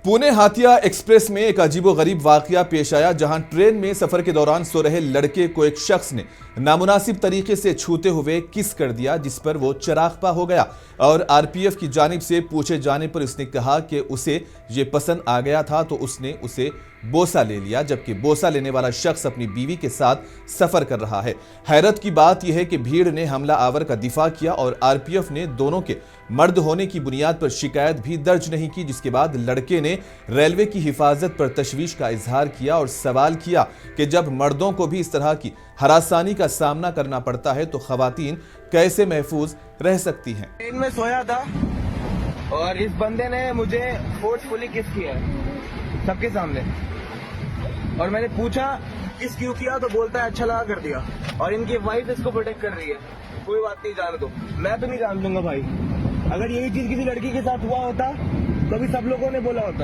Pune Hatia express में एक अजीबोगरीब वाकया पेश आया, जहां ट्रेन में सफर के दौरान सो रहे लड़के को एक शख्स ने नामुनासिब तरीके से छूते हुए किस कर दिया, जिस पर वो चरागपा हो गया। और आरपीएफ की जानिब से पूछे जाने पर उसने कहा कि उसे ये पसंद आ गया था तो उसने उसे बोसा ले लिया, जबकि बोसा लेने वाला शख्स अपनी बीवी के साथ सफर कर रहा है। हैरत की बात यह है कि भीड़ ने हमला आवर का दिफा किया और आरपीएफ ने दोनों के मर्द होने की बुनियाद पर शिकायत भी दर्ज नहीं की, जिसके बाद लड़के ने रेलवे की हिफाजत पर तशवीश का इजहार किया और सवाल किया कि जब मर्दों को भी इस तरह की हरासानी का सामना करना पड़ता है तो खवातीन कैसे महफूज रह सकती हैं। ट्रेन में सोया था और इस बंदे ने मुझे फोर्सफुली किस किया है सबके सामने, और मैंने पूछा किस क्यों किया तो बोलता है अच्छा लगा कर दिया, और इनकी वाइफ इसको प्रोटेक्ट कर रही है। कोई बात नहीं, जान दो, मैं तो नहीं जान दूंगा भाई। अगर यही चीज किसी लड़की के साथ हुआ होता तो भी सब लोगों ने बोला होता।